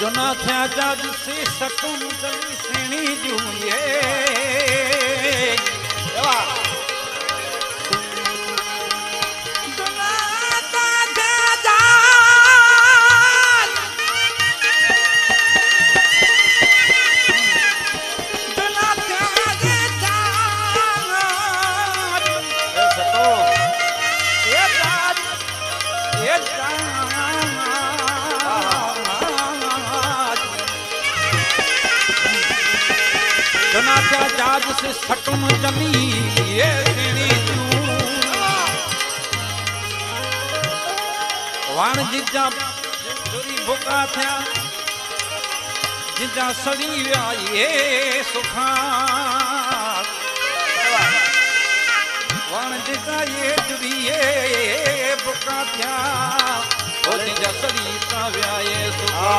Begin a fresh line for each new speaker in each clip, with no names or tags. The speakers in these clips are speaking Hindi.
जुना थया जज से सकून दली सेणी जूए जाज से सटम जमी ये वाण जिजा चोरी भुका थया जिजा सड़ी विया ये सुखा वाण जिजा ये चोरी ये भुका थया ओ जिजा सड़ी का विया ये सुखा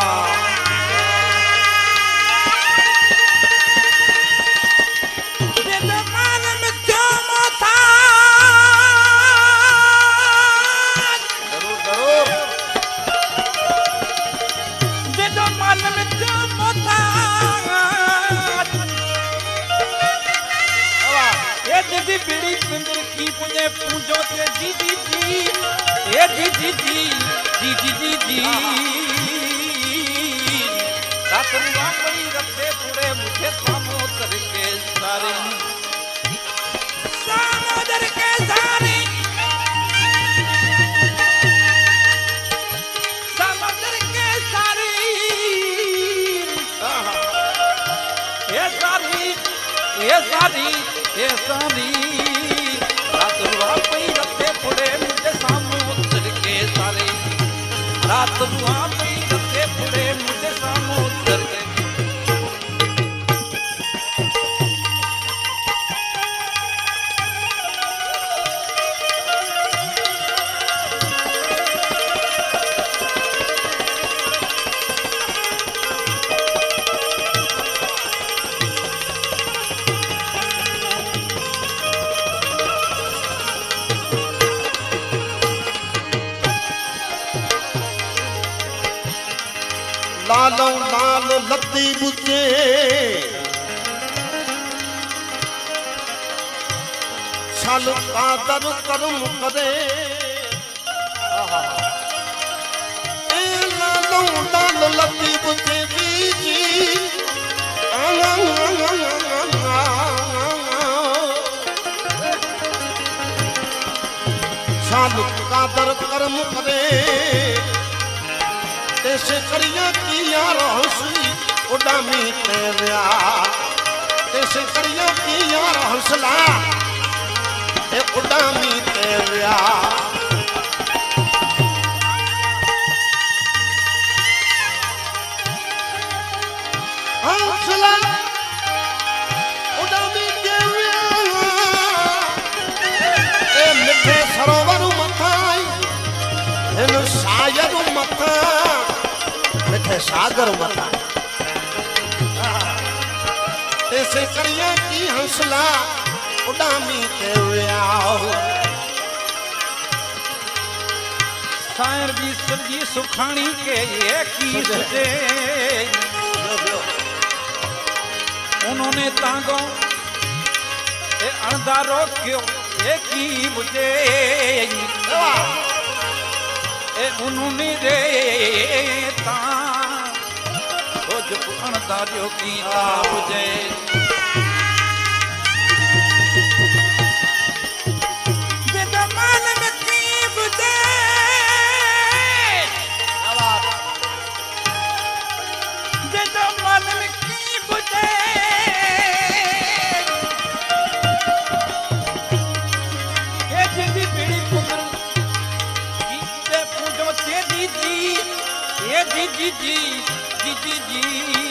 बीड़ी पिंजर की पुणे पूजो ते जी जी जी ए जी जी जी जी जी जी जी रातरुआ कोई रखे पूरे मुझे सामोदर के सारे सामोदर के सारी ये सारी ये सारी ये सारी रातरुआ कोई रखे पूरे मुझे सामोदर के सारे रातरुआ कोई रखे पूरे मुझे सामोदर के
लालो लाल लत्ती बुझे छल कादर कर्म करे लालो लाल लत्ती बुझे जी छल कादर कर्म करे तेसे करिया किया रहसी उडामी ते व्या तेसे करिया किया रहसला ए उडामी ते व्या हंसला उडामी ते व्या ए मिठे सरोवर मथाई इन शायर मथा मिठे सागर मथा ऐसे करिया की हंसला उडामी के व्याओ
शायर जी सजी सुखानी के ये की सुझे उन्होंने तांगो ए अंधारो क्यों ये की मुझे ए उन्होंने रे ता ओ जो अणदारियो की ता मुझे जी जी जी जी जी जी